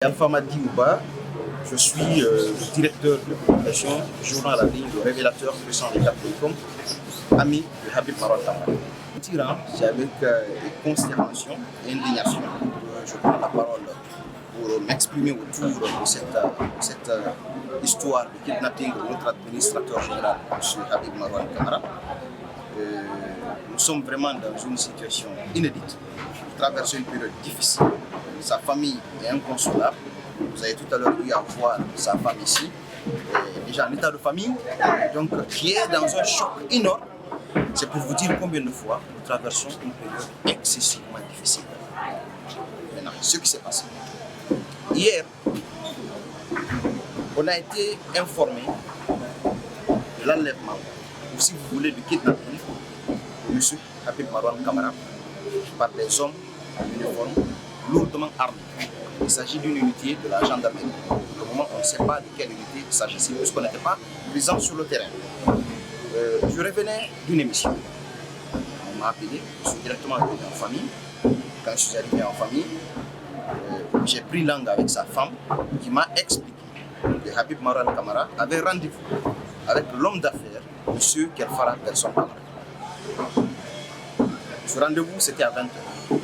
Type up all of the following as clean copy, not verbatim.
Alpha Madi Ouba, je suis directeur de publication du journal en ligne Le Révélateur puissant des Télécom, ami de Habib Marwan Kamara. C'est avec consternation et indignation que je prends la parole pour m'exprimer autour de cette histoire de kidnapping de notre administrateur général, M. Habib Marwan Kamara. Nous sommes vraiment dans une situation inédite. Nous traversons une période difficile. Sa famille est inconsolable. Vous avez tout à l'heure eu à voir sa femme ici, déjà en état de famille, donc qui est dans un choc énorme. C'est pour vous dire combien de fois nous traversons une période excessivement difficile. Maintenant, ce qui s'est passé. Hier, on a été informé de l'enlèvement, ou si vous voulez, du kidnapping de M. Habib Marwan Kamara par des hommes en uniforme lourdement armés. Il s'agit d'une unité de la gendarmerie. Pour le moment, on ne sait pas de quelle unité il s'agissait, puisqu'on n'était pas présent sur le terrain. Je revenais d'une émission. On m'a appelé, je suis directement arrivé en famille. Quand je suis arrivé en famille, j'ai pris langue avec sa femme qui m'a expliqué que Habib Marwan Kamara avait rendez-vous avec l'homme d'affaires, M. Kelfara Persson Kamara. Ce rendez-vous, c'était à 20h.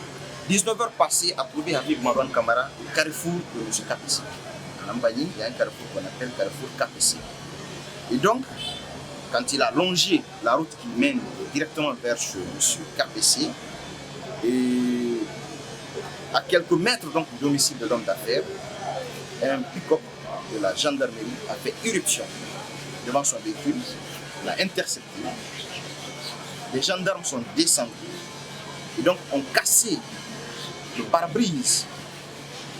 19h passées à trouver Habib Marwan Kamara au carrefour de M. Kapessi. En Ambani, il y a un carrefour qu'on appelle carrefour Kapessi. Et donc, quand il a longé la route qui mène directement vers chez M. Kapessi, et à quelques mètres donc, du domicile de l'homme d'affaires, un pick-up de la gendarmerie a fait irruption devant son véhicule, l'a intercepté. Les gendarmes sont descendus et donc ont cassé le pare-brise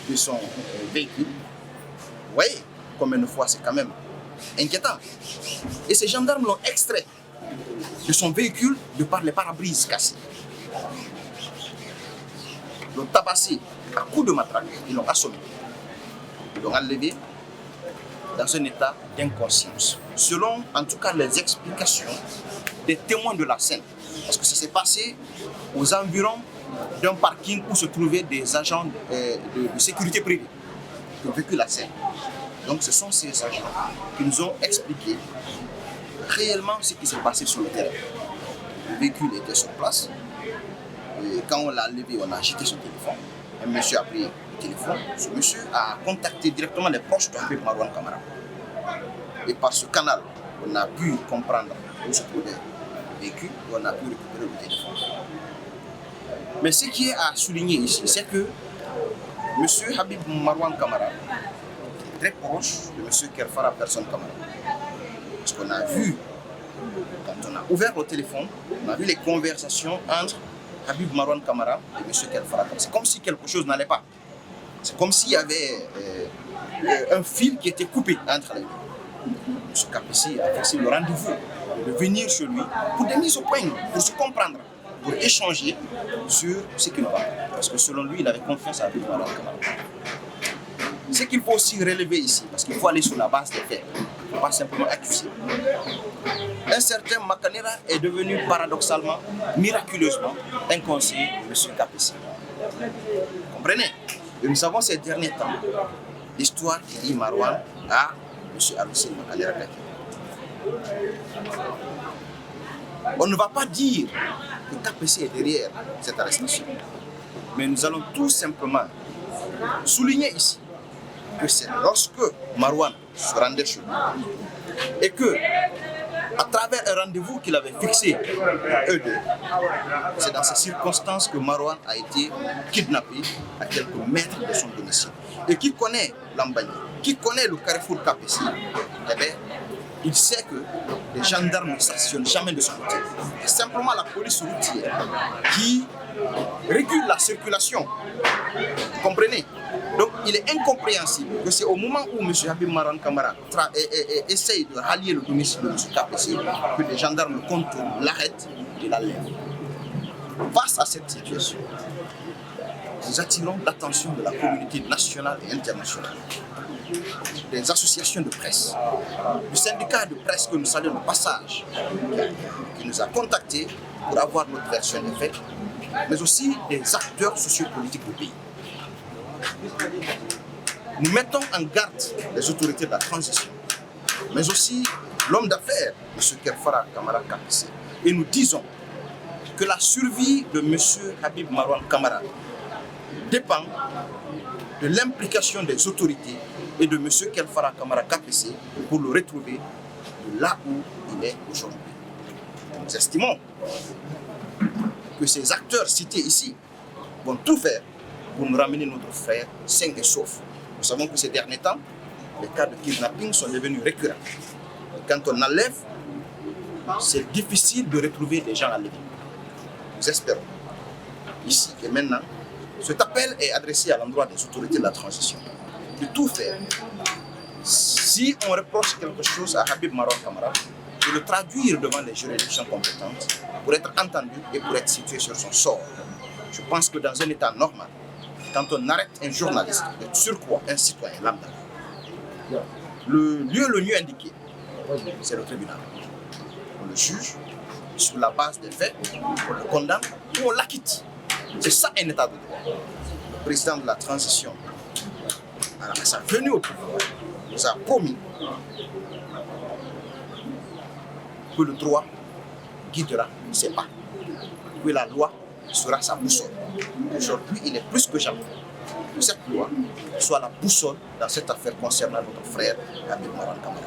de son véhicule. Vous voyez combien de fois c'est quand même inquiétant. Et ces gendarmes l'ont extrait de son véhicule de par les pare-brises cassés. Ils l'ont tabassé à coups de matraque, ils l'ont assommé. Ils l'ont enlevé dans un état d'inconscience. Selon en tout cas les explications des témoins de la scène. Parce que ça s'est passé aux environs d'un parking où se trouvaient des agents de sécurité privée qui ont vécu la scène. Donc ce sont ces agents qui nous ont expliqué réellement ce qui s'est passé sur le terrain. Le véhicule était sur place. Et quand on l'a levé, on a agité son téléphone. Un monsieur a pris le téléphone. Ce monsieur a contacté directement les proches de Habib Marwan Kamara. Et par ce canal, on a pu comprendre où se trouvait le véhicule et on a pu récupérer le téléphone. Mais ce qui est à souligner ici, c'est que M. Habib Marwan Kamara est très proche de M. Kelfara Persson Kamara. Parce qu'on a vu, quand on a ouvert le téléphone, on a vu les conversations entre Habib Marwan Kamara et M. Kelfara. C'est comme si quelque chose n'allait pas. C'est comme s'il y avait un fil qui était coupé entre les deux. M. Kapessi a fixé le rendez-vous de venir chez lui pour des mises au point, pour se comprendre, pour échanger sur ce qu'il va. Parce que selon lui, il avait confiance à Habib Marwan Kamara. Ce qu'il faut aussi relever ici, parce qu'il faut aller sur la base des faits, il ne faut pas simplement accuser. Un certain Makanera est devenu paradoxalement, miraculeusement, un conseiller de M. Kapessi. Comprenez? Et nous savons ces derniers temps l'histoire qui lie Marwan à M. Alusine Makanera Kaki. On ne va pas dire que Kapessi est derrière cette arrestation. Mais nous allons tout simplement souligner ici que c'est lorsque Marwan se rendait chez lui et que, à travers un rendez-vous qu'il avait fixé, eux deux, c'est dans ces circonstances que Marwan a été kidnappé à quelques mètres de son domicile. Et qui connaît l'Ambani, qui connaît le carrefour Kapessi, eh bien, il sait que les gendarmes ne stationnent jamais de son côté. C'est simplement la police routière qui régule la circulation. Vous comprenez? Donc il est incompréhensible que c'est au moment où M. Habib Marwan Kamara essaye de rallier le domicile de M. Kapessi que les gendarmes le contournent, l'arrêtent et l'enlèvent. Face à cette situation, nous attirons l'attention de la communauté nationale et internationale, des associations de presse, du syndicat de presse que nous saluons au passage, qui nous a contactés pour avoir notre version des faits, mais aussi des acteurs sociopolitiques du pays. Nous mettons en garde les autorités de la transition, mais aussi l'homme d'affaires, M. Kerfara Kamara Kapissé. Et nous disons que la survie de M. Habib Marwan Kamara dépend de l'implication des autorités et de M. Kerfara Kamara Kapissé pour le retrouver de là où il est aujourd'hui. Nous estimons que ces acteurs cités ici vont tout faire pour nous ramener notre frère sain et sauf. Nous savons que ces derniers temps, les cas de kidnapping sont devenus récurrents. Quand on enlève, c'est difficile de retrouver des gens enlevés. Nous espérons, ici et maintenant, cet appel est adressé à l'endroit des autorités de la transition, de tout faire. Si on reproche quelque chose à Habib Marwan Kamara, de le traduire devant les juridictions compétentes pour être entendu et pour être situé sur son sort. Je pense que dans un état normal, quand on arrête un journaliste, de surcroît un citoyen lambda, le lieu le mieux indiqué, c'est le tribunal. On le juge sur la base des faits, on le condamne ou on l'acquitte. C'est ça un état de droit. Le président de la transition, à sa venue au pouvoir, nous a promis que le droit guidera ses pas, que la loi sera sa boussole. Aujourd'hui, il est plus que jamais que cette loi soit la boussole dans cette affaire concernant notre frère Habib Marwan Kamara.